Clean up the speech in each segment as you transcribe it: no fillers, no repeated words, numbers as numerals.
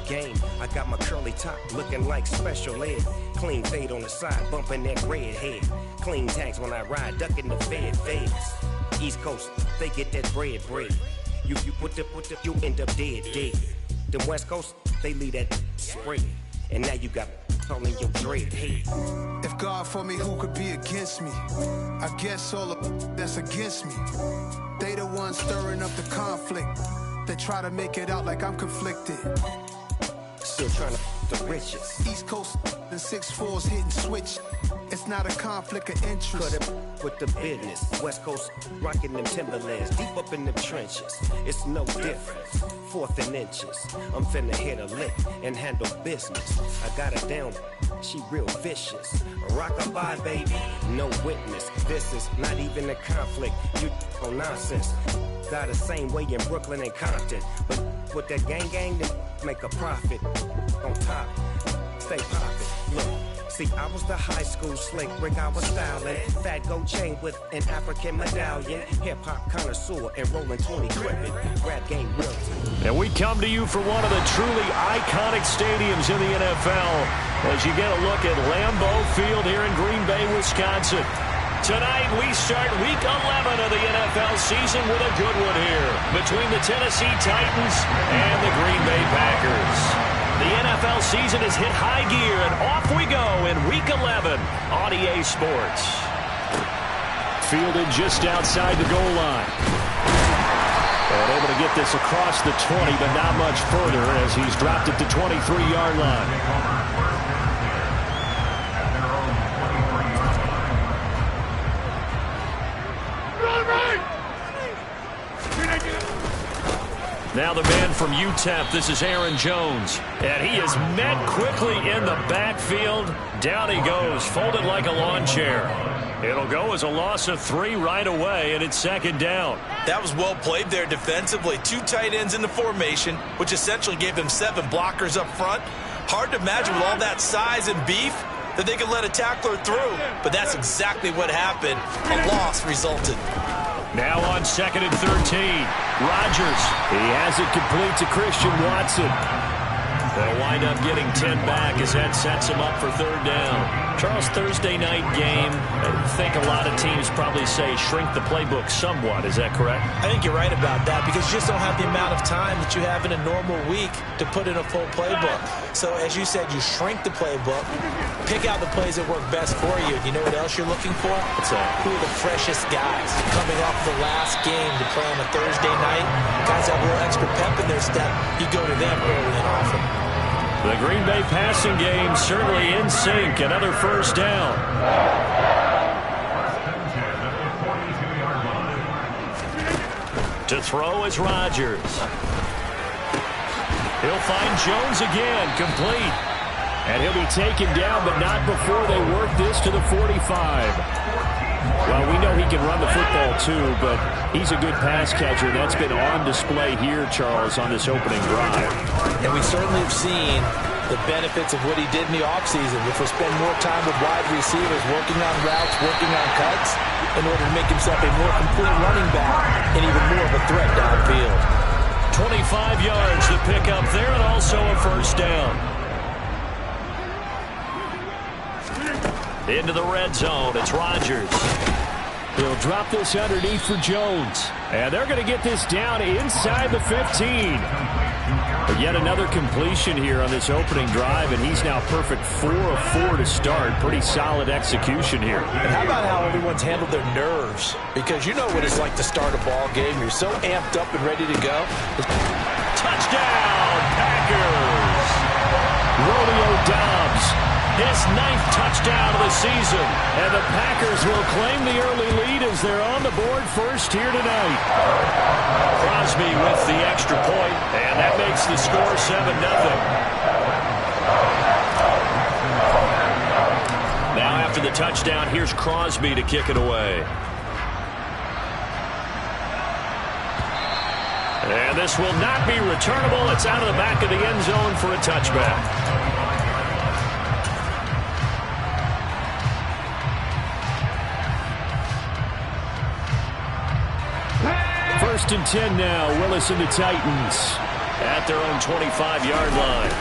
game. I got my curly top looking like special ed. Clean fade on the side, bumping that red head. Clean tags when I ride, ducking the feds. East Coast, they get that bread. You you end up dead. The West Coast, they leave that spread. And now you got calling your dread head. If God for me, who could be against me? I guess all of that's against me. They the ones stirring up the conflict. They try to make it out like I'm conflicted. Still trying to the riches. East Coast and 6'4s hitting switch. It's not a conflict of interest. Cut it with the business. West Coast rocking them Timberlands deep up in them trenches. It's no difference. 4th and inches. I'm finna hit a lick and handle business. I got her down. She real vicious. Rock-a-bye, baby. No witness. This is not even a conflict. You on nonsense. Got the same way in Brooklyn and Compton. But with that gang, they make a profit. On top, stay poppin'. Look. See, I was the high school slick Rick, I was styling. Fat gold chain with an African medallion. Hip-hop connoisseur and rolling 20 crippin'. Rap game real time. And we come to you from one of the truly iconic stadiums in the NFL as you get a look at Lambeau Field here in Green Bay, Wisconsin. Tonight we start Week 11 of the NFL season with a good one here between the Tennessee Titans and the Green Bay Packers. The NFL season has hit high gear, and off we go in Week 11 on EA Sports. Fielded just outside the goal line. And able to get this across the 20, but not much further as he's dropped it to 23-yard line. Now the man from UTEP, this is Aaron Jones. And he is met quickly in the backfield. Down he goes, folded like a lawn chair. It'll go as a loss of 3 right away, and it's 2nd down. That was well played there defensively. 2 tight ends in the formation, which essentially gave them 7 blockers up front. Hard to imagine with all that size and beef that they could let a tackler through. But that's exactly what happened. A loss resulted. Now on 2nd and 13. Rodgers. He has it complete to Christian Watson. They'll wind up getting 10 back as that sets him up for 3rd down. Charles, Thursday night game. I think a lot of teams probably say shrink the playbook somewhat. Is that correct? I think you're right about that because you just don't have the amount of time that you have in a normal week to put in a full playbook. So as you said, you shrink the playbook, pick out the plays that work best for you. You know what else you're looking for? What's that? Who are the freshest guys coming off the last game to play on a Thursday night? Guys have a little extra pep in their step. You go to them early and often. The Green Bay passing game certainly in sync. Another 1st down. To throw is Rodgers. He'll find Jones again, complete. And he'll be taken down, but not before they work this to the 45. Well, we know he can run the football too, but he's a good pass catcher. That's been on display here, Charles, on this opening drive. And we certainly have seen the benefits of what he did in the offseason, which was spend more time with wide receivers, working on routes, working on cuts, in order to make himself a more complete running back and even more of a threat downfield. 25 yards to pick up there, and also a 1st down. Into the red zone, it's Rodgers. He'll drop this underneath for Jones. And they're going to get this down inside the 15. But yet another completion here on this opening drive, and he's now perfect 4 of 4 to start. Pretty solid execution here. And how about how everyone's handled their nerves? Because you know what it's like to start a ball game. You're so amped up and ready to go. Touchdown, Packers! Romeo Doubs. His 9th touchdown of the season. And the Packers will claim the early lead as they're on the board first here tonight. Crosby with the extra point, and that makes the score 7-0. Now after the touchdown, here's Crosby to kick it away. And this will not be returnable. It's out of the back of the end zone for a touchback. 1st and 10 now. Willis and the Titans. at their own 25-yard line.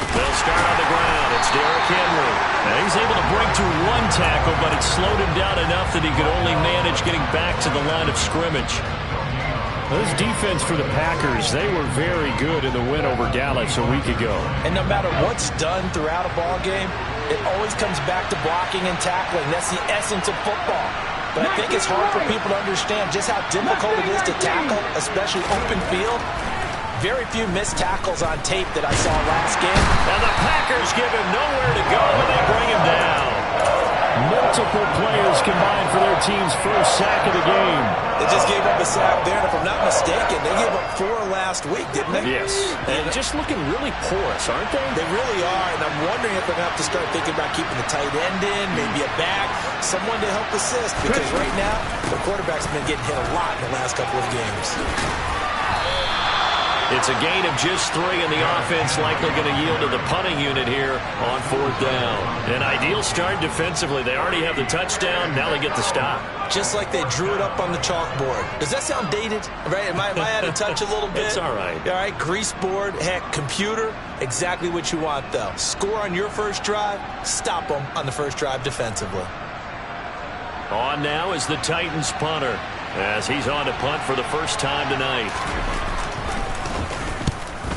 They'll start on the ground. It's Derrick Henry. And he's able to break through one tackle, but it slowed him down enough that he could only manage getting back to the line of scrimmage. This defense for the Packers, they were very good in the win over Dallas a week ago. And no matter what's done throughout a ball game, it always comes back to blocking and tackling. That's the essence of football. But I think it's hard for people to understand just how difficult it is to tackle, especially open field. Very few missed tackles on tape that I saw last game. And the Packers give him nowhere to go, and they bring him down. Multiple players combined for their team's first sack of the game. They just gave up a sack there, and if I'm not mistaken, they gave up 4 last week, didn't they? Yes. And just looking really porous, aren't they? They really are, and I'm wondering if they're going to have to start thinking about keeping the tight end in, maybe a back, someone to help assist, because right now, the quarterback's been getting hit a lot in the last couple of games. It's a gain of just 3, and the offense likely going to yield to the punting unit here on 4th down. An ideal start defensively. They already have the touchdown. Now they get the stop. Just like they drew it up on the chalkboard. Does that sound dated? Right? Am I out of touch a little bit? It's all right. All right, grease board, heck, computer, exactly what you want, though. Score on your first drive, stop them on the first drive defensively. On now is the Titans punter, as he's on to punt for the first time tonight.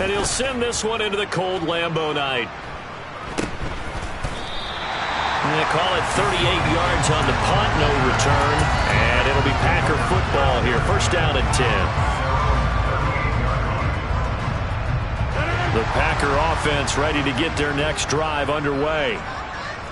And he'll send this one into the cold Lambeau night. And they call it 38 yards on the punt, no return. And it'll be Packer football here. First down and 10. The Packer offense ready to get their next drive underway.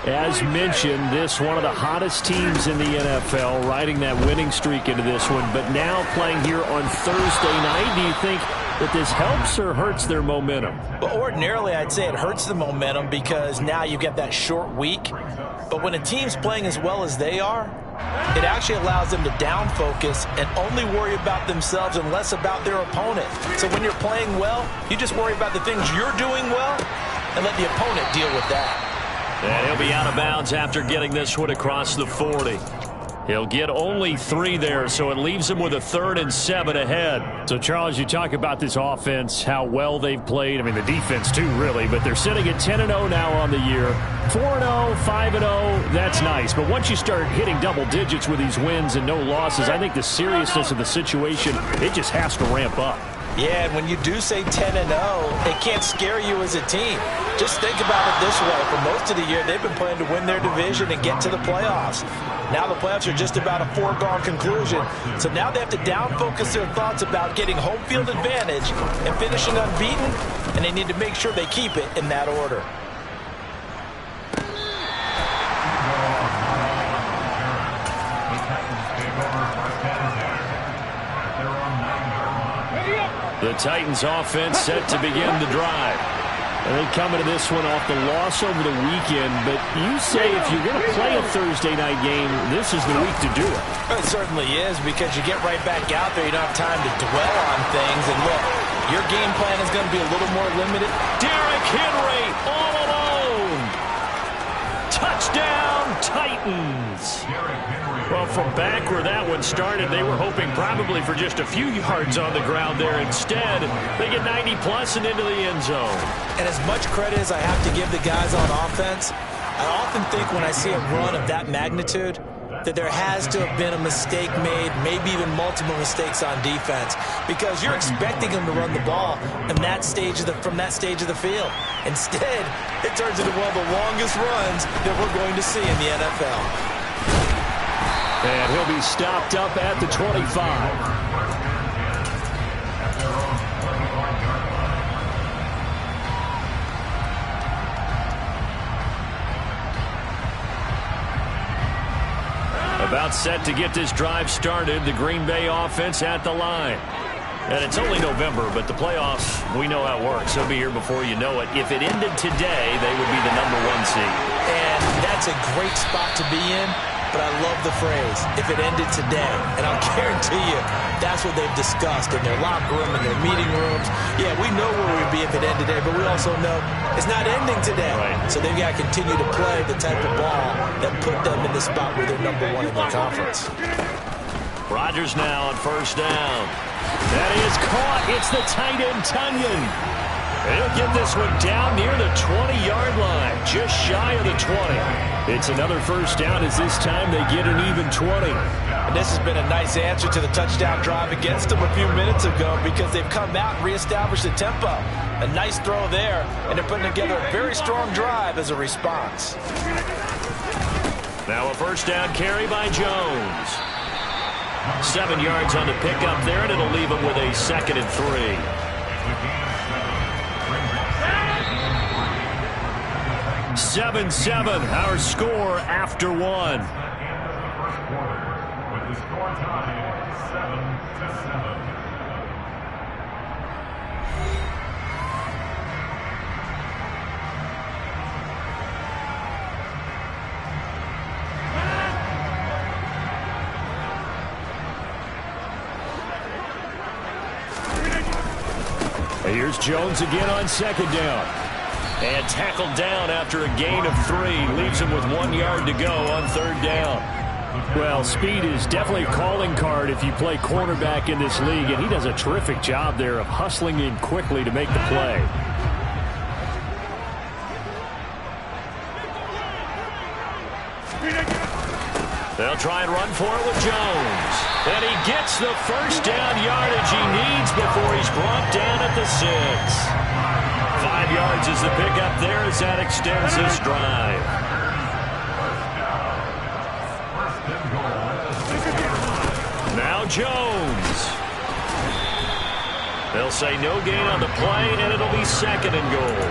As mentioned, this one of the hottest teams in the NFL, riding that winning streak into this one, but now playing here on Thursday night. Do you think that this helps or hurts their momentum? Well, ordinarily, I'd say it hurts the momentum because now you get that short week. But when a team's playing as well as they are, it actually allows them to down focus and only worry about themselves and less about their opponent. So when you're playing well, you just worry about the things you're doing well and let the opponent deal with that. And he'll be out of bounds after getting this one across the 40. He'll get only 3 there, so it leaves him with a 3rd and 7 ahead. So, Charles, you talk about this offense, how well they've played. I mean, the defense, too, really. But they're sitting at 10-0 now on the year. 4-0, 5-0, that's nice. But once you start hitting double digits with these wins and no losses, I think the seriousness of the situation, it just has to ramp up. Yeah, and when you do say 10-0, it can't scare you as a team. Just think about it this way. For most of the year, they've been playing to win their division and get to the playoffs. Now the playoffs are just about a foregone conclusion. So now they have to down-focus their thoughts about getting home field advantage and finishing unbeaten, and they need to make sure they keep it in that order. The Titans offense set to begin the drive. And they come into this one off the loss over the weekend. But you say if you're going to play a Thursday night game, this is the week to do it. It certainly is, because you get right back out there. You don't have time to dwell on things. And look, your game plan is going to be a little more limited. Derrick Henry all alone. Touchdown, Titans. Well, from back where that one started, they were hoping probably for just a few yards on the ground there. Instead, they get 90-plus and into the end zone. And as much credit as I have to give the guys on offense, I often think when I see a run of that magnitude that there has to have been a mistake made, maybe even multiple mistakes on defense, because you're expecting them to run the ball from that stage of the field. Instead, it turns into one of the longest runs that we're going to see in the NFL. And he'll be stopped up at the 25. About set to get this drive started, the Green Bay offense at the line. And it's only November, but the playoffs, we know how it works. They'll be here before you know it. If it ended today, they would be the #1 seed. And that's a great spot to be in. But I love the phrase, if it ended today. And I'll guarantee you, that's what they've discussed in their locker room, in their meeting rooms. Yeah, we know where we'd be if it ended today, but we also know it's not ending today. Right. So they've got to continue to play the type of ball that put them in the spot where they're #1 in the conference. Rodgers now on first down. That is caught. It's the tight end, Tunyon. He'll get this one down near the 20-yard line, just shy of the 20. It's another first down as this time they get an even 20. And this has been a nice answer to the touchdown drive against them a few minutes ago because they've come out and reestablished the tempo. A nice throw there, and they're putting together a very strong drive as a response. Now a first down carry by Jones. 7 yards on the pickup there, and it'll leave him with a 2nd and 3. 7-7, our score after 1. With the score tied 7-7. Here's Jones again on 2nd down. And tackled down after a gain of 3. Leaves him with 1 yard to go on 3rd down. Well, speed is definitely a calling card if you play cornerback in this league, and he does a terrific job there of hustling in quickly to make the play. They'll try and run for it with Jones. And he gets the first down yardage he needs before he's brought down at the 6. 5 yards is the pickup there as that extends this drive. Now Jones. They'll say no gain on the play, and it'll be 2nd and goal.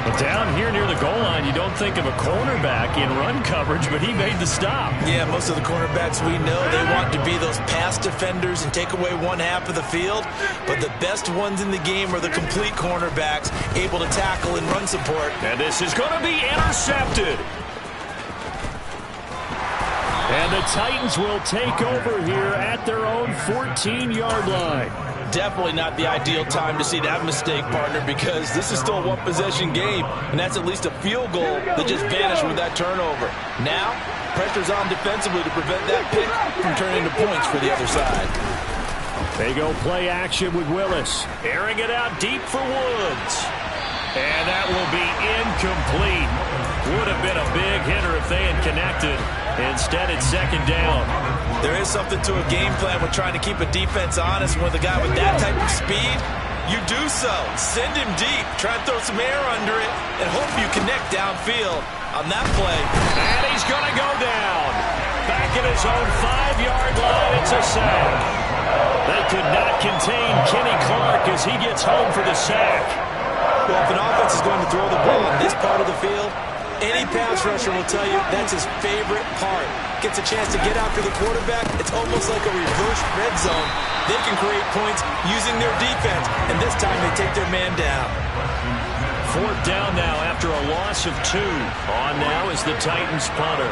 But down here near the goal line, you don't think of a cornerback in run coverage, but he made the stop. Yeah, most of the cornerbacks we know, they want to be those pass defenders and take away one half of the field. But the best ones in the game are the complete cornerbacks, able to tackle and run support. And this is going to be intercepted. And the Titans will take over here at their own 14-yard line. Definitely not the ideal time to see that mistake, partner, because this is still a one-possession game, and that's at least a field goal that just vanished with that turnover. Now, pressure's on defensively to prevent that pick from turning into points for the other side. They go play action with Willis. Airing it out deep for Woods. And that will be incomplete. Would have been a big hitter if they had connected. Instead, it's 2nd down. There is something to a game plan with trying to keep a defense honest. With a guy with that type of speed, you do so. Send him deep. Try and throw some air under it and hope you connect downfield on that play. And he's going to go down. Back at his own 5-yard line, it's a sack. They could not contain Kenny Clark as he gets home for the sack. Well, if an offense is going to throw the ball in this part of the field, any pass rusher will tell you that's his favorite part. Gets a chance to get after the quarterback. It's almost like a reverse red zone. They can create points using their defense, and this time they take their man down. 4th down now after a loss of 2. On now is the Titans punter.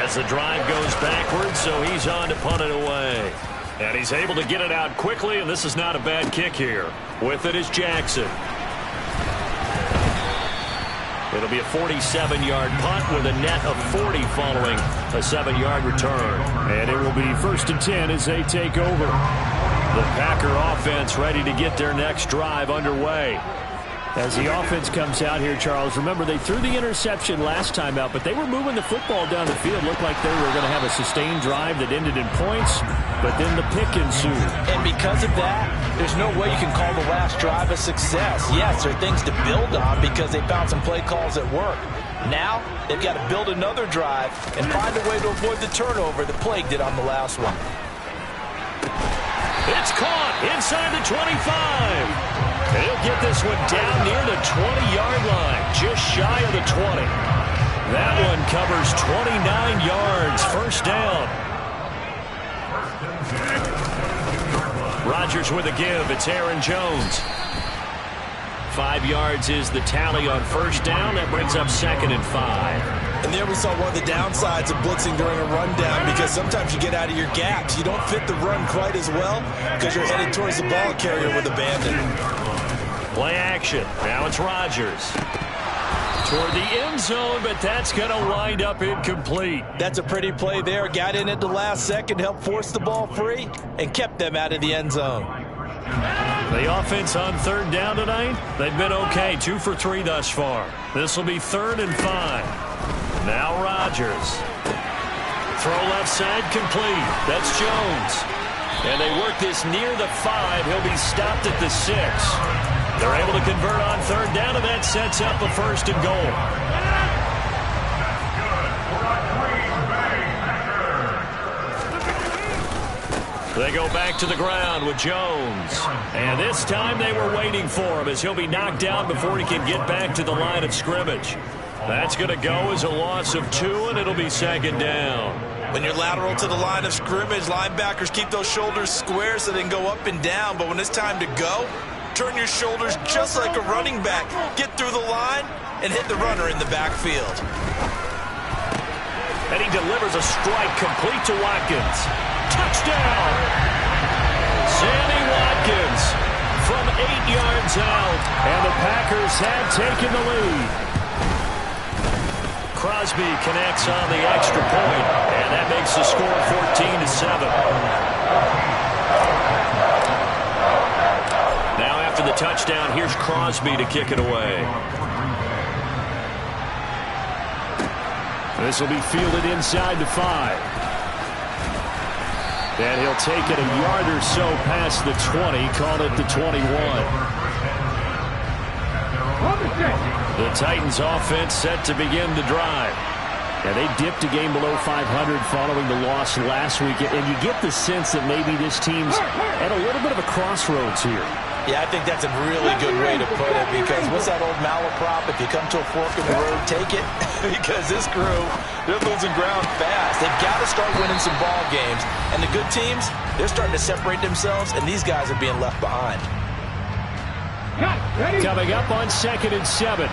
As the drive goes backwards, so he's on to punt it away. And he's able to get it out quickly, and this is not a bad kick here. With it is Jackson. It'll be a 47-yard punt with a net of 40 following a 7-yard return. And it will be 1st and 10 as they take over. The Packer offense ready to get their next drive underway. As the offense comes out here, Charles, remember they threw the interception last time out, but they were moving the football down the field. Looked like they were going to have a sustained drive that ended in points, but then the pick ensued. And because of that, there's no way you can call the last drive a success. Yes, there are things to build on because they found some play calls at work. Now, they've got to build another drive and find a way to avoid the turnover that plagued it on the last one. It's caught inside the 25. He'll get this one down near the 20-yard line, just shy of the 20. That one covers 29 yards, 1st down. Rodgers with a give. It's Aaron Jones. 5 yards is the tally on 1st down. That brings up 2nd and 5. And there we saw one of the downsides of blitzing during a rundown because sometimes you get out of your gaps. You don't fit the run quite as well because you're headed towards the ball carrier with abandon. Play action. Now it's Rodgers. Toward the end zone, but that's going to wind up incomplete. That's a pretty play there. Got in at the last second, helped force the ball free, and kept them out of the end zone. The offense on third down tonight, they've been okay. 2 for 3 thus far. This will be 3rd and 5. Now Rodgers. Throw left side complete. That's Jones. And they work this near the 5. He'll be stopped at the 6. They're able to convert on third down, and that sets up a 1st and goal. They go back to the ground with Jones. And this time they were waiting for him as he'll be knocked down before he can get back to the line of scrimmage. That's going to go as a loss of 2, and it'll be 2nd down. When you're lateral to the line of scrimmage, linebackers keep those shoulders square so they can go up and down. But when it's time to go, turn your shoulders just like a running back. Get through the line and hit the runner in the backfield. And he delivers a strike complete to Watkins. Touchdown! Sammy Watkins from 8 yards out. And the Packers have taken the lead. Crosby connects on the extra point, and that makes the score 14-7. Now after the touchdown, here's Crosby to kick it away. This will be fielded inside the 5. And he'll take it a yard or so past the 20, call it the 21. The Titans offense set to begin the drive. Yeah, they dipped a game below 500 following the loss last week, and you get the sense that maybe this team's at a little bit of a crossroads here. Yeah, I think that's a really good way to put it, because what's that old malaprop? If you come to a fork in the road, take it. Because this crew, they're losing ground fast. They've got to start winning some ball games. And the good teams, they're starting to separate themselves, and these guys are being left behind. Coming up on 2nd and 7.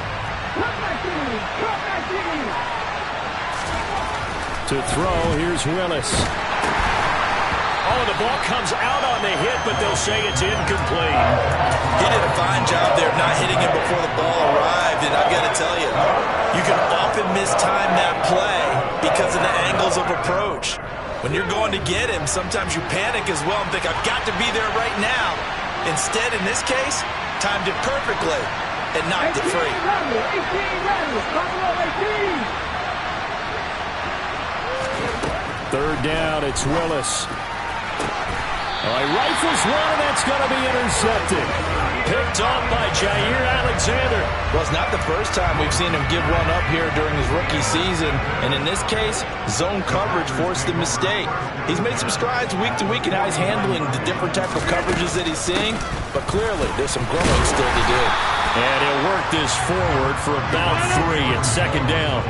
To throw, here's Willis. Oh, the ball comes out on the hit, but they'll say it's incomplete. He did a fine job there of not hitting him before the ball arrived, and I've got to tell you, you can often mistime that play because of the angles of approach. When you're going to get him, sometimes you panic as well and think, I've got to be there right now. Instead, in this case, timed it perfectly and knocked it free. Third down, it's Willis. Oh, he rifles one, and that's going to be intercepted. Picked off by Jair Alexander. Well, it's not the first time we've seen him give one up here during his rookie season. And in this case, zone coverage forced the mistake. He's made some strides week to week in how he's handling the different type of coverages that he's seeing. But clearly, there's some growing still to do. And he'll work this forward for about 3 at 2nd down.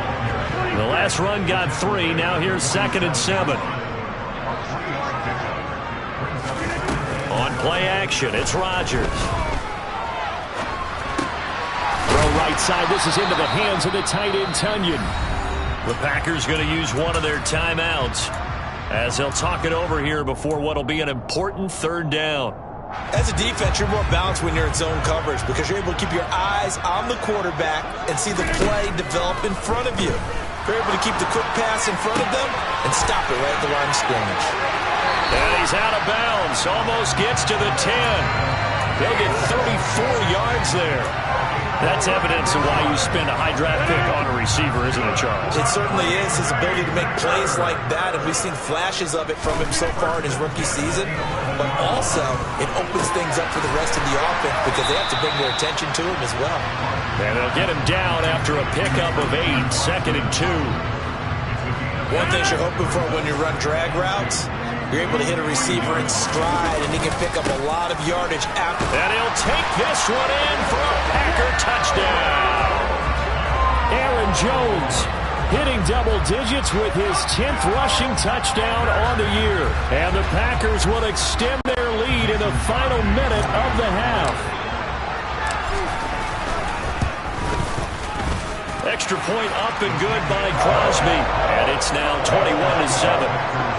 The last run got 3. Now here's 2nd and 7. On play action, it's Rodgers. Throw right side. This is into the hands of the tight end, Tunyon. The Packers going to use one of their timeouts as they'll talk it over here before what will be an important 3rd down. As a defense, you're more balanced when you're in zone coverage because you're able to keep your eyes on the quarterback and see the play develop in front of you. You're able to keep the quick pass in front of them and stop it right at the line of scrimmage. And he's out of bounds. Almost gets to the 10. They'll get 34 yards there. That's evidence of why you spend a high draft pick on a receiver, isn't it, Charles? It certainly is. His ability to make plays like that, and we've seen flashes of it from him so far in his rookie season. But also, it opens things up for the rest of the offense because they have to bring their attention to him as well. And they'll get him down after a pickup of 8, 2nd and 2. One thing you're hoping for when you run drag routes, you're able to hit a receiver in stride, and he can pick up a lot of yardage after. And he'll take this one in for a Packer touchdown. Aaron Jones hitting double digits with his 10th rushing touchdown on the year. And the Packers will extend their lead in the final minute of the half. Extra point up and good by Crosby. And it's now 21-7.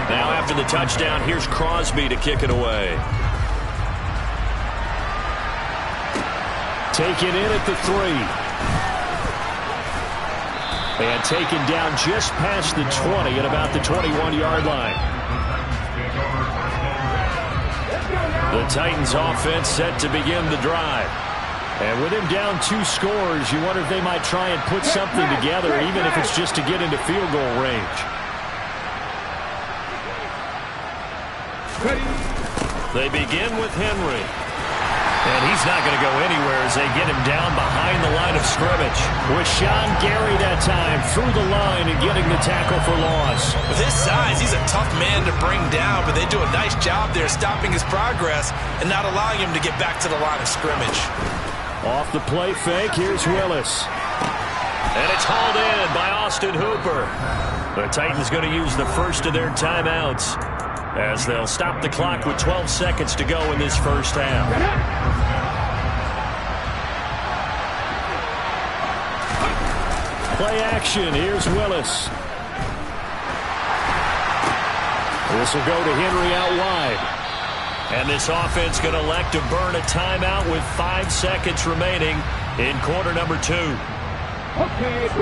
Now after the touchdown, here's Crosby to kick it away. taken in at the 3. And taken down just past the 20 at about the 21-yard line. The Titans offense set to begin the drive. And with him down 2 scores, you wonder if they might try and put something together, even if it's just to get into field goal range. They begin with Henry. And he's not going to go anywhere as they get him down behind the line of scrimmage. With Sean Gary that time through the line and getting the tackle for loss. With his size, he's a tough man to bring down, but they do a nice job there stopping his progress and not allowing him to get back to the line of scrimmage. Off the play fake, here's Willis. And it's hauled in by Austin Hooper. The Titans going to use the first of their timeouts as they'll stop the clock with 12 seconds to go in this first half. Play action. Here's Willis. This will go to Henry out wide. And this offense going to elect to burn a timeout with 5 seconds remaining in quarter number 2.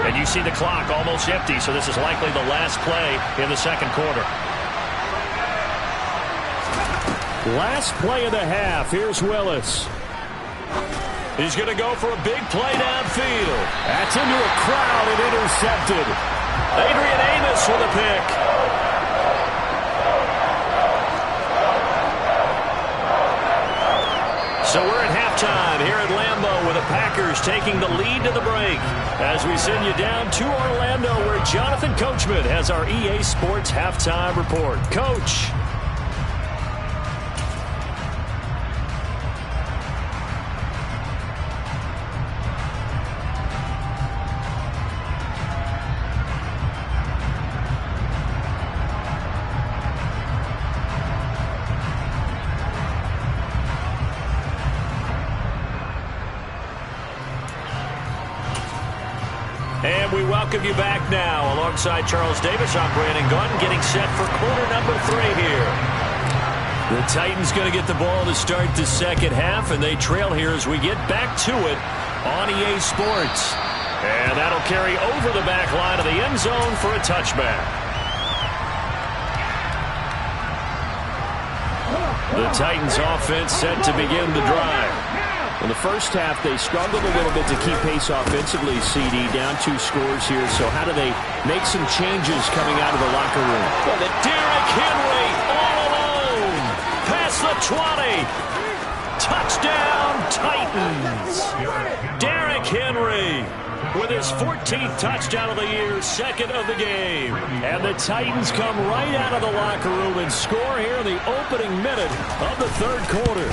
And you see the clock almost empty, so this is likely the last play in the second quarter. Last play of the half. Here's Willis. He's going to go for a big play downfield. That's into a crowd and intercepted. Adrian Amos with a pick. So we're at halftime here at Lambeau with the Packers taking the lead to the break. As we send you down to Orlando where Jonathan Coachman has our EA Sports halftime report. Coach. And we welcome you back now. Alongside Charles Davis, I'm Brandon Gunn, getting set for quarter number 3 here. The Titans going to get the ball to start the second half, and they trail here as we get back to it on EA Sports. And that'll carry over the back line of the end zone for a touchback. The Titans offense set to begin the drive. In the first half, they struggled a little bit to keep pace offensively, CD, down 2 scores here. So how do they make some changes coming out of the locker room? Well, Derrick Henry all alone. Past the 20. Touchdown, Titans. Derrick Henry with his 14th touchdown of the year, second of the game. And the Titans come right out of the locker room and score here in the opening minute of the third quarter.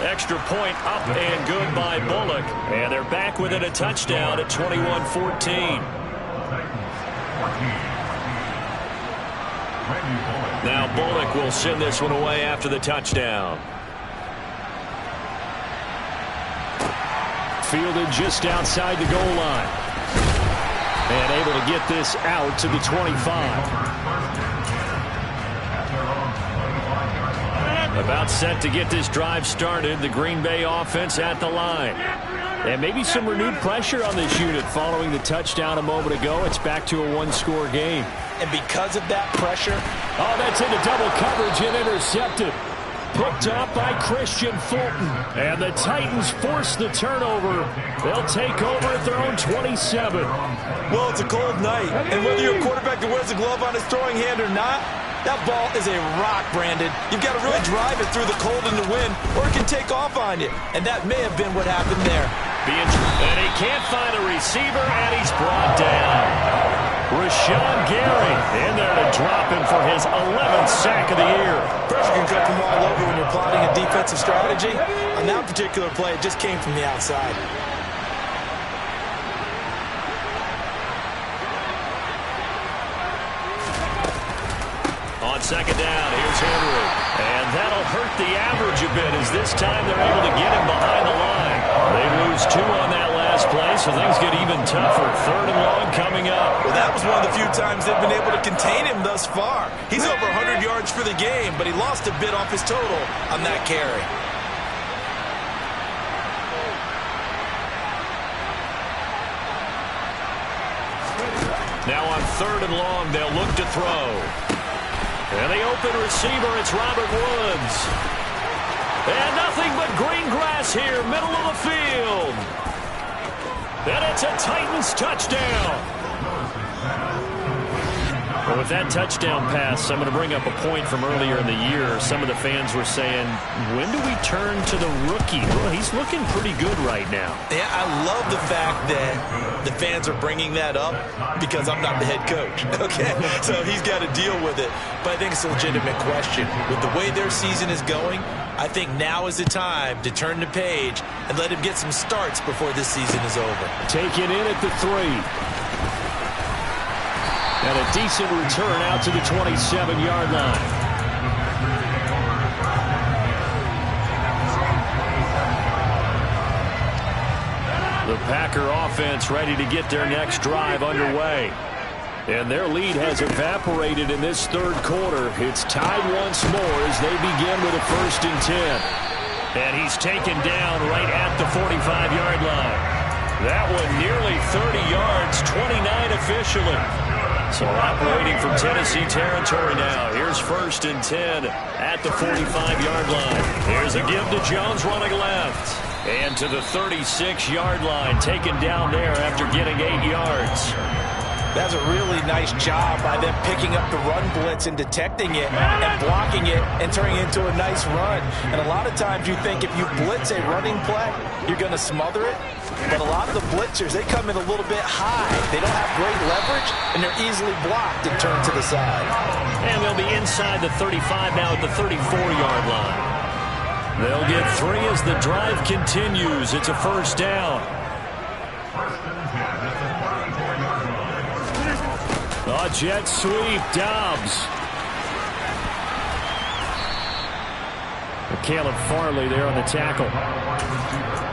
Extra point up and good by Bullock. And they're back within a touchdown at 21-14. Now Bullock will send this one away after the touchdown. Fielded just outside the goal line. And able to get this out to the 25. About set to get this drive started. The Green Bay offense at the line. And maybe some renewed pressure on this unit following the touchdown a moment ago. It's back to a 1-score game. And because of that pressure... Oh, that's into double coverage and intercepted. Picked up by Christian Fulton. And the Titans force the turnover. They'll take over at their own 27. Well, it's a cold night. And whether you're a quarterback that wears a glove on his throwing hand or not, that ball is a rock, Brandon. You've got to really drive it through the cold and the wind, or it can take off on you. And that may have been what happened there. And he can't find a receiver, and he's brought down. Rashawn Gary in there to drop him for his 11th sack of the year. Pressure can come from all over when you're plotting a defensive strategy. On that particular play, it just came from the outside. On second down, here's Henry. And that'll hurt the average a bit as this time they're able to get him behind the line. They lose 2 on that last play, so things get even tougher. 3rd and long coming up. Well, that was one of the few times they've been able to contain him thus far. He's over 100 yards for the game, but he lost a bit off his total on that carry. 3rd and long. They'll look to throw. And the open receiver, it's Robert Woods. And nothing but green grass here, middle of the field. And it's a Titans touchdown. Well, with that touchdown pass, I'm going to bring up a point from earlier in the year. Some of the fans were saying, when do we turn to the rookie? Well, he's looking pretty good right now. Yeah, I love the fact that the fans are bringing that up because I'm not the head coach, okay? So he's got to deal with it. But I think it's a legitimate question. With the way their season is going, I think now is the time to turn the page and let him get some starts before this season is over. Taken in at the 3. And a decent return out to the 27-yard line. The Packer offense ready to get their next drive underway. And their lead has evaporated in this 3rd quarter. It's tied once more as they begin with a 1st and 10. And he's taken down right at the 45-yard line. That one nearly 30 yards, 29 officially. So operating from Tennessee territory now. Here's 1st and 10 at the 45-yard line. Here's a give to Jones running left. And to the 36-yard line, taken down there after getting 8 yards. That's a really nice job by them picking up the run blitz and detecting it and blocking it and turning it into a nice run. And a lot of times you think if you blitz a running play, you're going to smother it. But a lot of the blitzers, they come in a little bit high. They don't have great leverage, and they're easily blocked and turned to the side. And they'll be inside the 35 now at the 34-yard line. They'll get 3 as the drive continues. It's a 1st down. A jet sweep, Dobbs. Caleb Farley there on the tackle.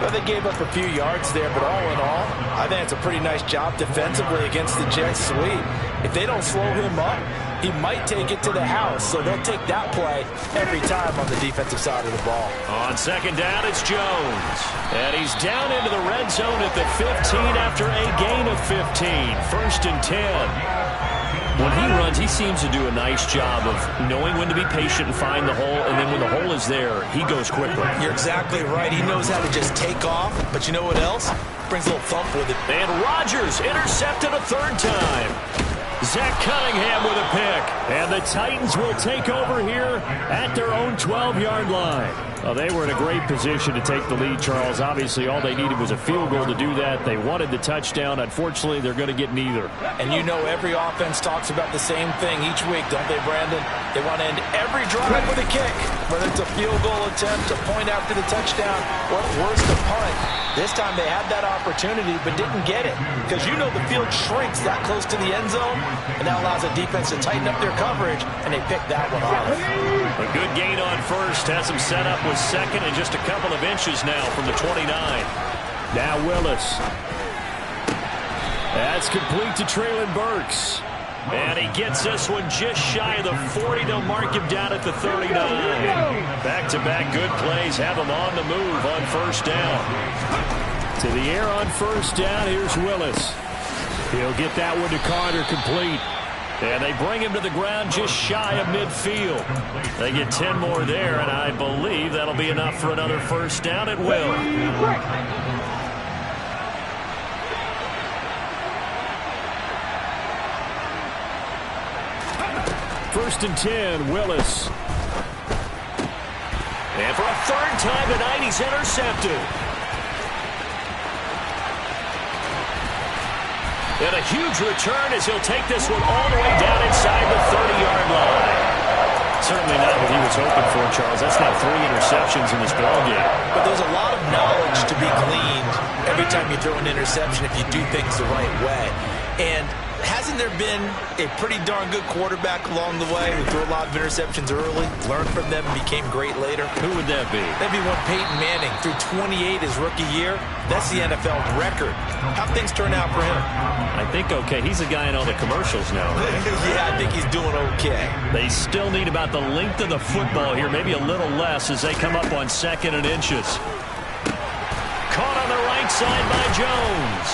Well, they gave up a few yards there, but all in all, I think it's a pretty nice job defensively against the jet sweep. If they don't slow him up, he might take it to the house, so they'll take that play every time on the defensive side of the ball. On 2nd down, it's Jones. And he's down into the red zone at the 15 after a gain of 15. 1st and 10. When he runs, he seems to do a nice job of knowing when to be patient and find the hole, and then when the hole is there, he goes quickly. You're exactly right. He knows how to just take off, but you know what else? Brings a little thump with it. And Rodgers intercepted a 3rd time. Zach Cunningham with a pick. And the Titans will take over here at their own 12-yard line. Well, they were in a great position to take the lead, Charles. Obviously, all they needed was a field goal to do that. They wanted the touchdown. Unfortunately, they're going to get neither. And you know every offense talks about the same thing each week, don't they, Brandon? They want to end every drive with a kick, whether it's a field goal attempt, a point after the touchdown, or worse, a punt. This time they had that opportunity but didn't get it because you know the field shrinks that close to the end zone, and that allows the defense to tighten up their coverage, and they picked that one off. A good gain on 1st. Has him set up with 2nd and just a couple of inches now from the 29. Now Willis. That's complete to Traylon Burks. And he gets this one just shy of the 40. They'll mark him down at the 39. Back-to-back good plays have him on the move on 1st down. To the air on 1st down. Here's Willis. He'll get that one to Carter, complete. And they bring him to the ground just shy of midfield. They get 10 more there, and I believe that'll be enough for another 1st down. It will. 1st and 10, Willis. And for a 3rd time tonight, he's intercepted. And a huge return as he'll take this one all the way down inside the 30-yard line. Certainly not what he was hoping for, Charles. That's now 3 interceptions in this ballgame. But there's a lot of knowledge to be gleaned every time you throw an interception if you do things the right way. And hasn't there been a pretty darn good quarterback along the way who threw a lot of interceptions early, learned from them, and became great later? Who would that be? That'd be one Peyton Manning. Threw 28 his rookie year. That's the NFL record. How'd things turn out for him? I think okay. He's a guy in all the commercials now, right? Yeah, I think he's doing okay. They still need about the length of the football here, maybe a little less as they come up on 2nd and inches. Caught on the right side by Jones.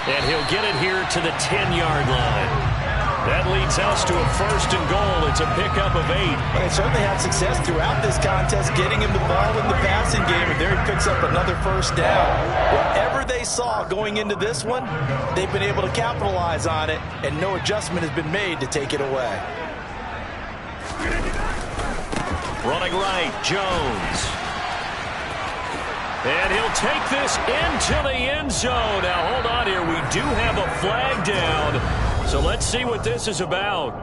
And he'll get it here to the 10-yard line. That leads us to a 1st and goal. It's a pickup of 8. They certainly had success throughout this contest, getting him the ball in the passing game, and there he picks up another 1st down. Whatever they saw going into this one, they've been able to capitalize on it, and no adjustment has been made to take it away. Running right, Jones. And he'll take this into the end zone. Now, hold on here. We do have a flag down. So let's see what this is about.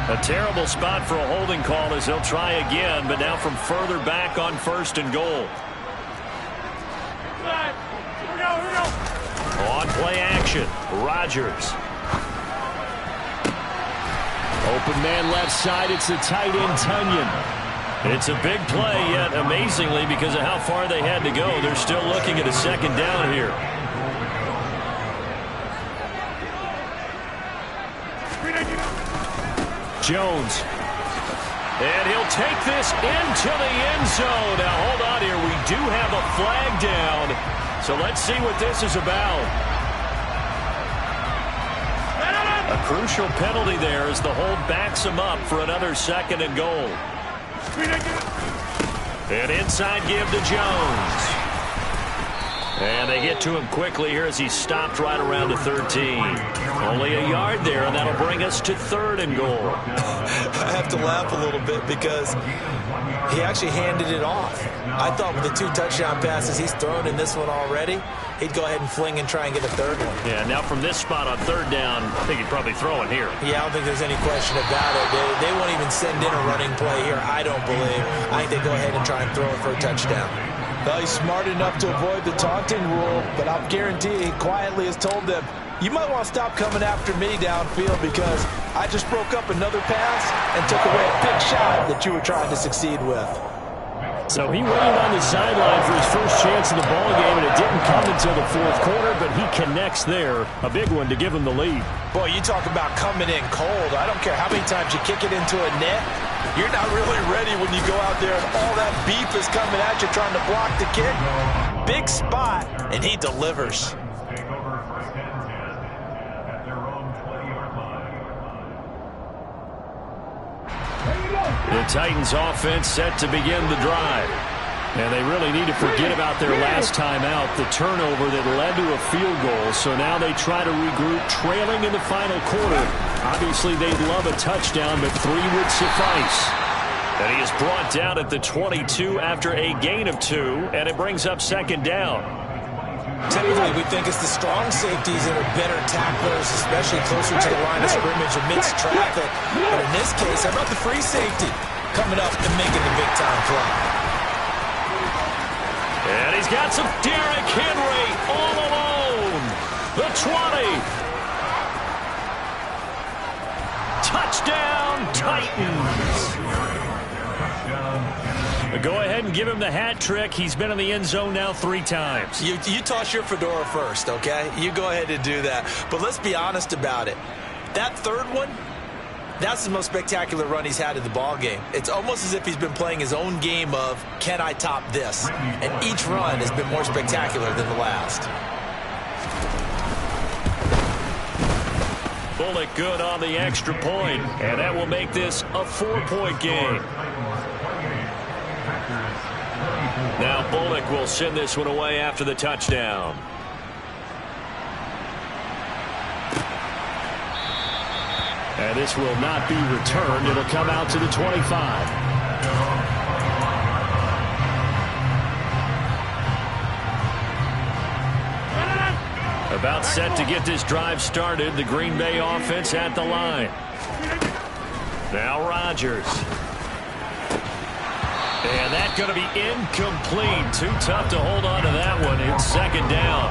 A terrible spot for a holding call as they'll try again, but now from further back on 1st and goal. On play action, Rodgers. Open man left side, it's the tight end, Tunyon. It's a big play, yet amazingly, because of how far they had to go, they're still looking at a 2nd down here. Jones. And he'll take this into the end zone. Now, hold on here. We do have a flag down. So let's see what this is about. A crucial penalty there as the hold backs him up for another 2nd and goal. An inside give to Jones. And they get to him quickly here as he stopped right around the 13. Only a yard there, and that'll bring us to 3rd and goal. I have to laugh a little bit because he actually handed it off. I thought with the 2 touchdown passes he's thrown in this one already, he'd go ahead and fling and try and get a 3rd one. Yeah, now from this spot on 3rd down, I think he'd probably throw it here. Yeah, I don't think there's any question about it. They won't even send in a running play here, I don't believe. I think they go ahead and try and throw it for a touchdown. Well, he's smart enough to avoid the taunting rule, but I'll guarantee he quietly has told them, you might want to stop coming after me downfield because I just broke up another pass and took away a big shot that you were trying to succeed with. So he waited on the sideline for his first chance in the ballgame, and it didn't come until the 4th quarter, but he connects there. A big one to give him the lead. Boy, you talk about coming in cold. I don't care how many times you kick it into a net. You're not really ready when you go out there and all that beef is coming at you trying to block the kick. Big spot, and he delivers. Take over 1st and 10 at their own 20-yard line. The Titans offense set to begin the drive. And they really need to forget about their last time out, the turnover that led to a field goal. So now they try to regroup, trailing in the final quarter. Obviously, they'd love a touchdown, but 3 would suffice. And he is brought down at the 22 after a gain of 2, and it brings up 2nd down. Typically, we think it's the strong safeties that are better tacklers, especially closer to the line of scrimmage amidst traffic. But in this case, how about the free safety coming up and making the big-time play? And he's got some Derrick Henry all alone. The 20. Touchdown, Titans. Go ahead and give him the hat trick. He's been in the end zone now 3 times. You toss your fedora first, okay? You go ahead and do that. But let's be honest about it. That 3rd one, that's the most spectacular run he's had in the ballgame. It's almost as if he's been playing his own game of, can I top this? And each run has been more spectacular than the last. Bullock good on the extra point, and that will make this a 4-point game. Now Bullock will send this one away after the touchdown. And this will not be returned. It'll come out to the 25. About set to get this drive started. The Green Bay offense at the line. Now Rodgers. And that's going to be incomplete. Too tough to hold on to that one. It's 2nd down.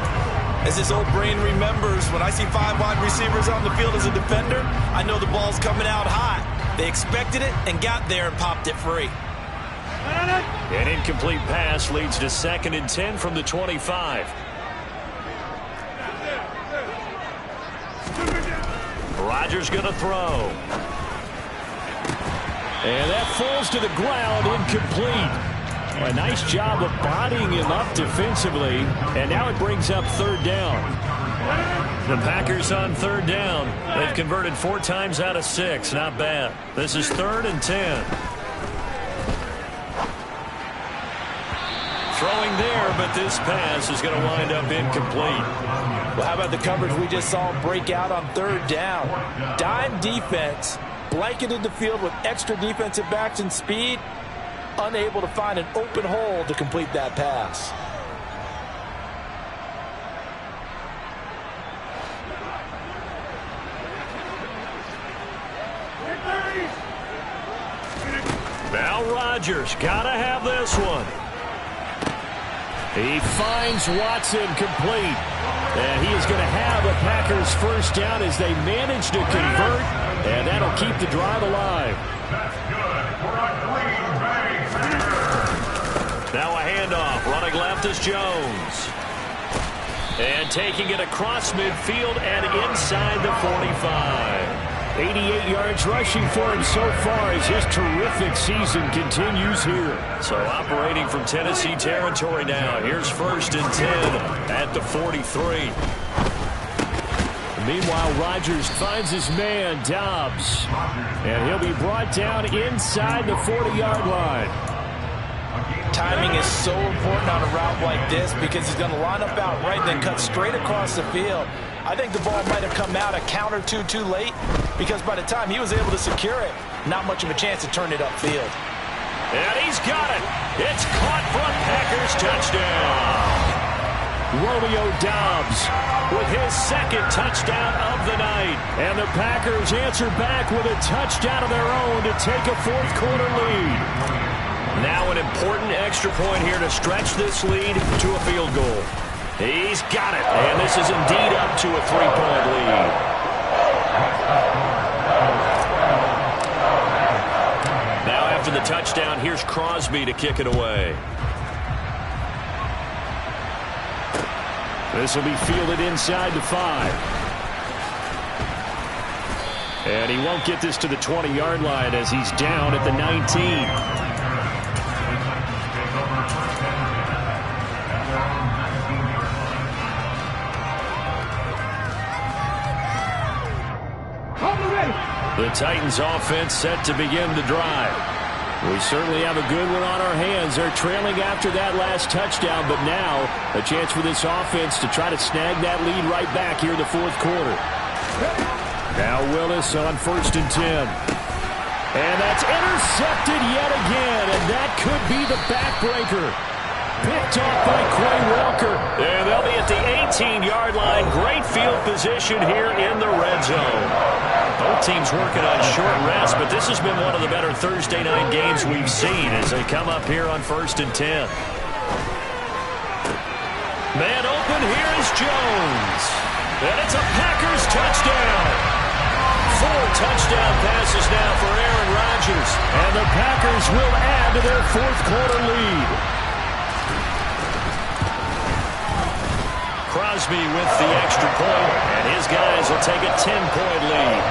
As this old brain remembers, when I see 5 wide receivers on the field as a defender, I know the ball's coming out hot. They expected it and got there and popped it free. An incomplete pass leads to 2nd and 10 from the 25. Rodgers going to throw. And that falls to the ground, incomplete. A nice job of bodying him up defensively, and now it brings up third down. The Packers on third down. They've converted 4 times out of 6. Not bad. This is 3rd and 10. Throwing there, but this pass is going to wind up incomplete. Well, how about the coverage we just saw break out on third down? Dime defense, blanketed the field with extra defensive backs and speed, unable to find an open hole to complete that pass. Now Rodgers got to have this one. He finds Watson complete. And he is going to have a Packers first down as they manage to convert. And that'll keep the drive alive. That's good for a Green Bay Packer. Now a handoff. Running left is Jones. And taking it across midfield and inside the 45. 88 yards rushing for him so far as his terrific season continues here. So operating from Tennessee territory now. Here's 1st and 10 at the 43. Meanwhile, Rodgers finds his man, Dobbs. And he'll be brought down inside the 40-yard line. Timing is so important on a route like this because he's going to line up out right and then cut straight across the field. I think the ball might have come out a count or two too late because by the time he was able to secure it, not much of a chance to turn it upfield. And he's got it. It's caught for a Packers touchdown. Romeo Dobbs with his 2nd touchdown of the night. And the Packers answer back with a touchdown of their own to take a 4th quarter lead. Now an important extra point here to stretch this lead to a field goal. He's got it, and this is indeed up to a 3-point lead. Now after the touchdown, here's Crosby to kick it away. This will be fielded inside the 5. And he won't get this to the 20-yard line as he's down at the 19. The Titans offense set to begin the drive. We certainly have a good one on our hands. They're trailing after that last touchdown, but now a chance for this offense to try to snag that lead right back here in the 4th quarter. Now Willis on 1st and 10. And that's intercepted yet again, and that could be the backbreaker. Picked off by Quay Walker. And they'll be at the 18-yard line. Great field position here in the red zone. Both teams working on short rest, but this has been one of the better Thursday night games we've seen as they come up here on 1st and 10. Man open, here is Jones. And it's a Packers touchdown. 4 touchdown passes now for Aaron Rodgers. And the Packers will add to their 4th quarter lead. Crosby with the extra point, and his guys will take a 10-point lead.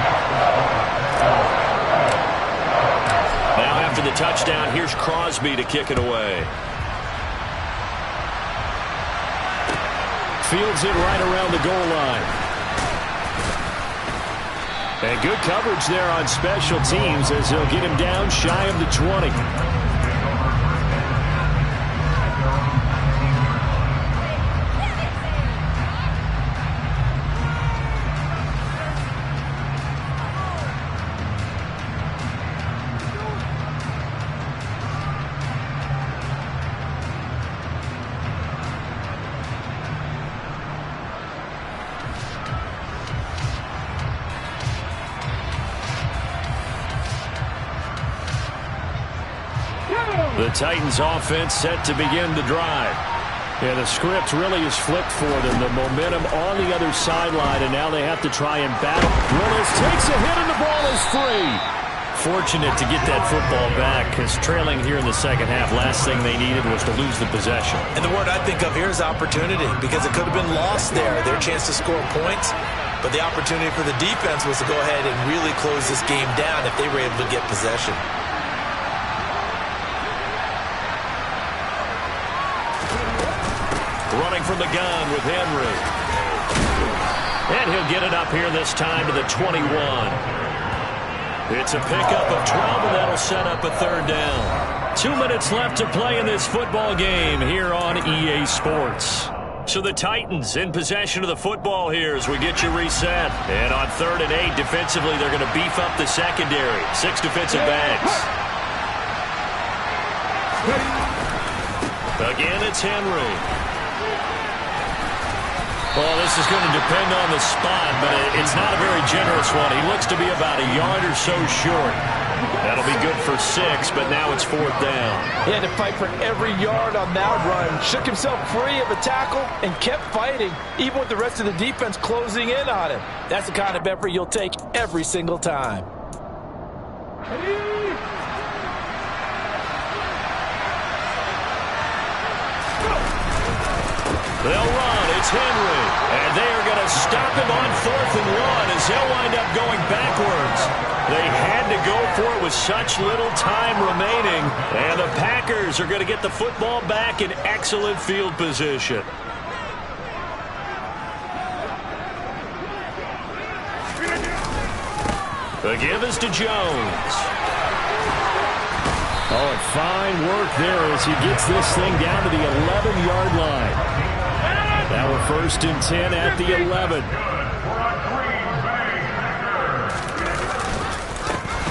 Now after the touchdown, here's Crosby to kick it away. Fields it right around the goal line. And good coverage there on special teams as they'll get him down shy of the 20. The Titans offense set to begin the drive. Yeah, the script really is flipped for them. The momentum on the other sideline, and now they have to try and battle. Willis takes a hit, and the ball is free. Fortunate to get that football back because trailing here in the second half, last thing they needed was to lose the possession. And the word I think of here is opportunity because it could have been lost there, their chance to score points. But the opportunity for the defense was to go ahead and really close this game down if they were able to get possession. Running from the gun with Henry. And he'll get it up here this time to the 21. It's a pickup of 12, and that'll set up a third down. 2 minutes left to play in this football game here on EA Sports. So the Titans in possession of the football here as we get you reset. And on 3rd and 8, defensively, they're going to beef up the secondary. 6 defensive backs. Again, it's Henry. Well, this is going to depend on the spot, but it's not a very generous one. He looks to be about a yard or so short. That'll be good for 6, but now it's 4th down. He had to fight for every yard on that run. Shook himself free of a tackle and kept fighting, even with the rest of the defense closing in on him. That's the kind of effort you'll take every single time. They'll run. It's Henry. And they are going to stop him on 4th and 1 as he'll wind up going backwards. They had to go for it with such little time remaining. And the Packers are going to get the football back in excellent field position. The give is to Jones. Oh, and fine work there as he gets this thing down to the 11-yard line. Now we're 1st and 10 at the 11.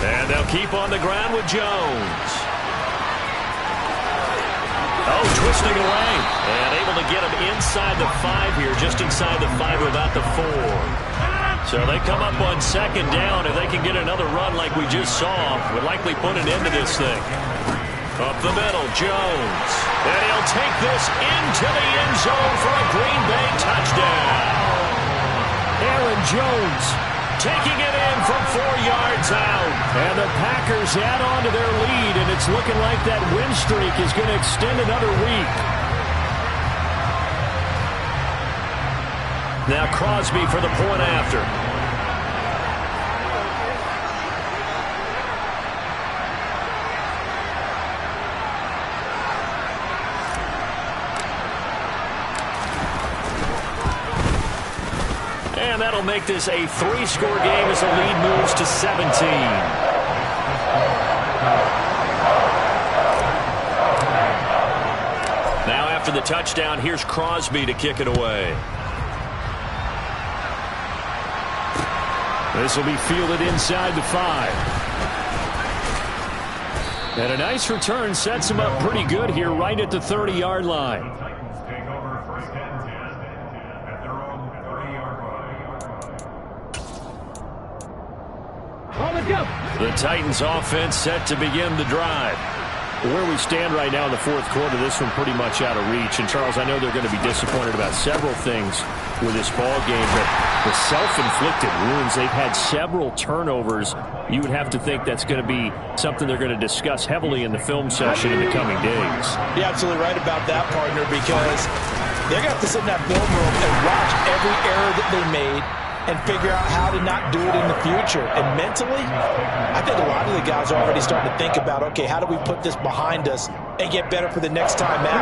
And they'll keep on the ground with Jones. Oh, twisting away. And able to get him inside the 5 here, just inside the 5 or about the 4. So they come up on 2nd down. If they can get another run like we just saw, would likely put an end to this thing. Up the middle, Jones. And he'll take this into the end zone for a Green Bay touchdown. Aaron Jones taking it in from 4 yards out. And the Packers add on to their lead, and it's looking like that win streak is going to extend another week. Now Crosby for the point after. And that'll make this a 3-score game as the lead moves to 17. Now after the touchdown, here's Crosby to kick it away. This will be fielded inside the 5. And a nice return sets him up pretty good here right at the 30-yard line. The Titans offense set to begin the drive. Where we stand right now in the 4th quarter, this one pretty much out of reach. And, Charles, I know they're going to be disappointed about several things with this ball game, but the self-inflicted wounds, they've had several turnovers. You would have to think that's going to be something they're going to discuss heavily in the film session in the coming days. You're absolutely right about that, partner, because they're going to have to sit in that film room and watch every error that they made and figure out how to not do it in the future. And mentally, I think a lot of the guys are already starting to think about, okay, how do we put this behind us and get better for the next time out?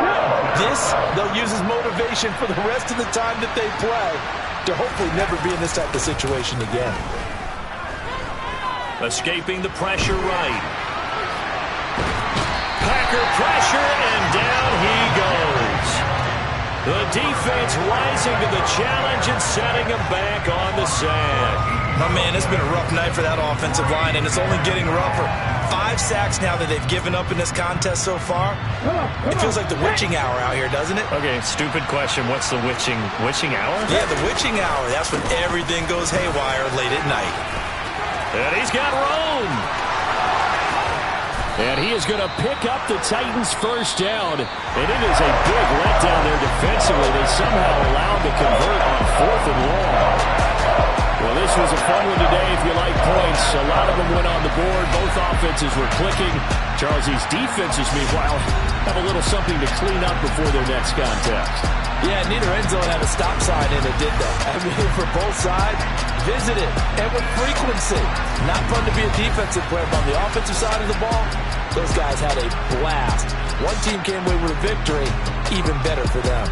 This, they'll use as motivation for the rest of the time that they play to hopefully never be in this type of situation again. Escaping the pressure right. Packer pressure, and down he goes. The defense rising to the challenge and setting him back on the sand. Oh, man, it's been a rough night for that offensive line, and it's only getting rougher. 5 sacks now that they've given up in this contest so far. It feels like the witching hour out here, doesn't it? Okay, stupid question. What's the witching hour? Yeah, the witching hour. That's when everything goes haywire late at night. And he's got room. And he is going to pick up the Titans' first down. And it is a big letdown there defensively. They somehow allowed to convert on 4th and long. Well, this was a fun one today if you like points. A lot of them went on the board. Both offenses were clicking. Charles, these defenses, meanwhile, have a little something to clean up before their next contest. Yeah, neither end zone had a stop sign in it, did they? I mean, for both sides, visited and with frequency. Not fun to be a defensive player, but on the offensive side of the ball, those guys had a blast. One team came away with a victory, even better for them.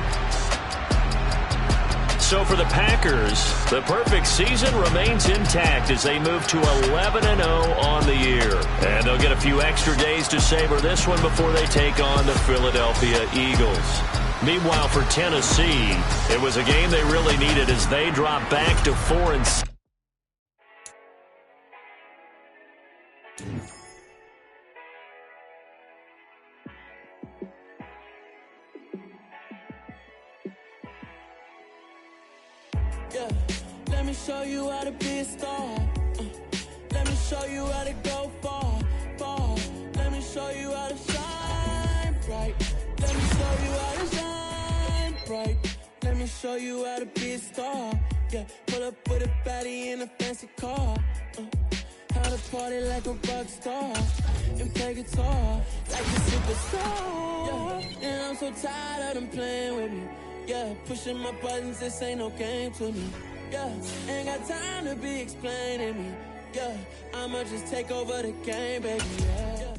So for the Packers, the perfect season remains intact as they move to 11-0 on the year. And they'll get a few extra days to savor this one before they take on the Philadelphia Eagles. Meanwhile, for Tennessee, it was a game they really needed as they dropped back to 4-6. Yeah, let me show you how to be a star. Let me show you how to go far, far. Let me show you how to shine bright. Let me show you how to shine bright. Let me show you how to be a star. Yeah, pull up with a baddie in a fancy car. How to party like a rock star and play guitar like a superstar. Yeah, and I'm so tired of them playing with me. Yeah, pushing my buttons, this ain't no game to me. Yeah, ain't got time to be explaining me. Yeah, I'ma just take over the game, baby. Yeah.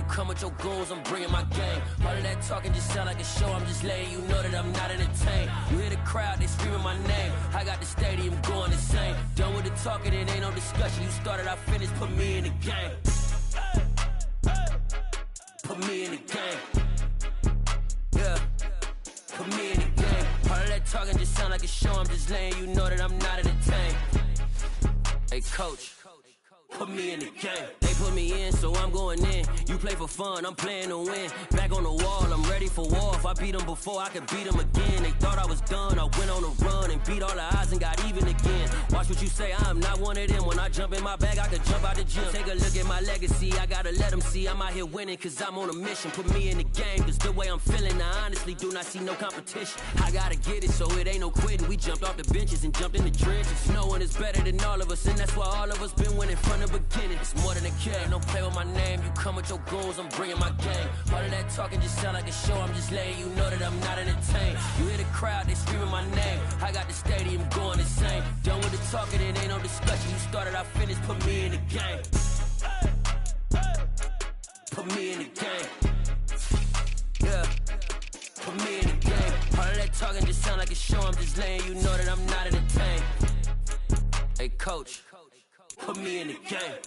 Come with your goons, I'm bringing my game. All of that talking just sound like a show. I'm just letting you know that I'm not entertained. You hear the crowd, they screaming my name. I got the stadium going insane. Done with the talking, it ain't no discussion. You started, I finished, put me in the game. Put me in the game. Yeah, put me in the game. All of that talking just sound like a show. I'm just letting you know that I'm not entertained. Hey, coach. Put me in the game. They put me in, so I'm going in. You play for fun, I'm playing to win. Back on the wall, I'm ready for war. If I beat them before, I could beat them again. They thought I was done, I went on a run and beat all the odds and got even again. Watch what you say, I'm not one of them. When I jump in my bag, I could jump out the gym. Take a look at my legacy, I gotta let them see I'm out here winning, cause I'm on a mission. Put me in the game, cause the way I'm feeling, I honestly do not see no competition. I gotta get it, so it ain't no quitting. We jumped off the benches and jumped in the trenches. No one is better than all of us, and that's why all of us been winning from the beginning. It's more than a game, don't play with my name. You come with your goons, I'm bringing my game. All of that talking just sound like a show. I'm just letting you know that I'm not entertained. You hear the crowd, they screaming my name. I got the stadium going insane. Done with the talking, it ain't no discussion. You started, I finished, put me in the game. Put me in the game. Yeah, put me in the game. All of that talking just sound like a show. I'm just letting you know that I'm not entertained. Hey, coach. Put me in the game.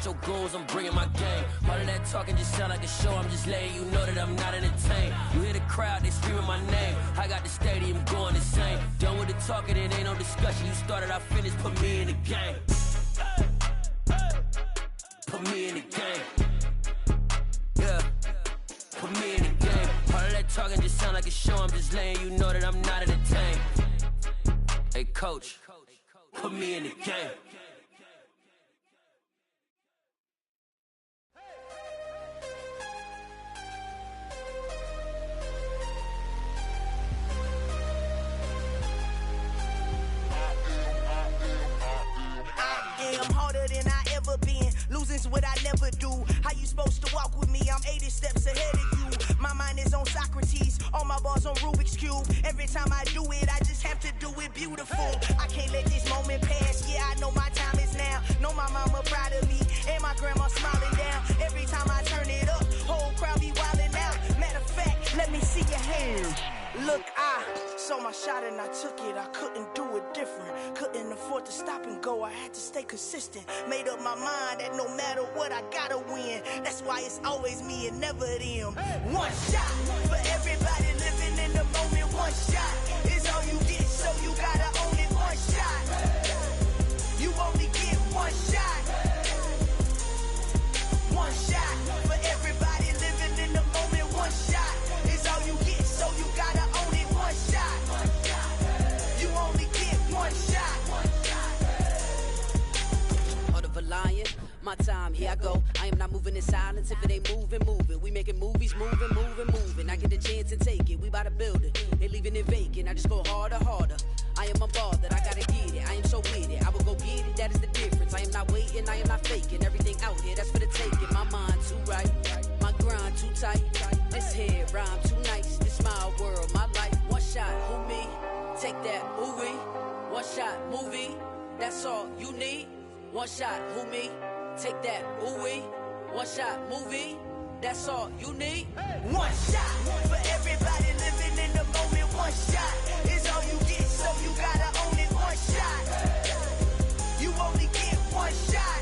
Your goals, I'm bringing my game. All of that talking just sound like a show. I'm just letting you know that I'm not entertained. You hear the crowd, they screaming my name. I got the stadium going insane. Done with the talking, it ain't no discussion. You started, I finished, put me in the game. Put me in the game. Yeah, put me in the game. All of that talking just sound like a show. I'm just letting you know that I'm not entertained. Hey, coach, put me in the game. I'm harder than I ever been. Losing's what I never do. How you supposed to walk with me? I'm 80 steps ahead of you. My mind is on Socrates. All my bars on Rubik's Cube. Every time I do it, I just have to do it beautiful. I can't let this moment pass. Yeah, I know my time is now. Know my mama proud of me. And my grandma smiling down. Every time I turn it up, whole crowd be wildin' out. Matter of fact, let me see your hands. Look, I saw my shot and I took it. I couldn't do it different. Couldn't afford to stop and go. I had to stay consistent. Made up my mind that no matter what, I gotta win. That's why it's always me and never them. One shot for everybody living in the moment. One shot is all you get, so you gotta own it. One shot. You only get one shot. One shot for everybody living in the moment. My time, here I go. I am not moving in silence. If it ain't moving, moving. We making movies, moving. I get the chance and take it. We bout to build it. They leaving it vacant. I just go harder. I am unbothered. I gotta get it. I am so with it. I will go get it. That is the difference. I am not waiting. I am not faking. Everything out here, that's for the taking. My mind too right. My grind too tight. This head rhyme too nice. This my world, my life. One shot, who me? Take that, ooh we. One shot, movie. That's all you need. One shot, who me? Take that, ooh wee. One shot, movie. That's all you need. One shot for everybody living in the moment. One shot is all you get, so you gotta own it. One shot. You only get one shot.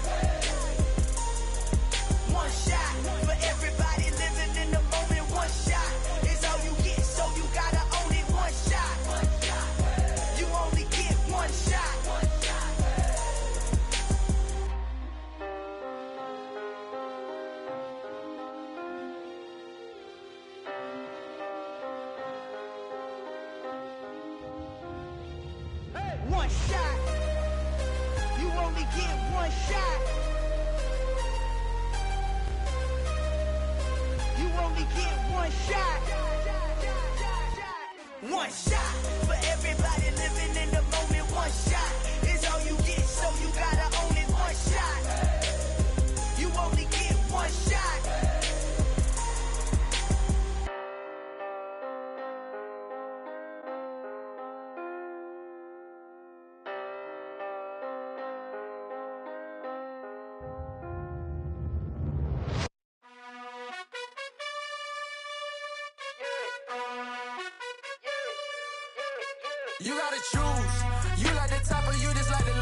One shot for everybody living in the moment. One shot is all you get, so you gotta own it. One shot. You only get one shot. One shot. You only get one shot. You only get one shot. One shot for everybody living in the moment. One shot is all you get, so you gotta own it. One shot. You only get one shot. You gotta choose.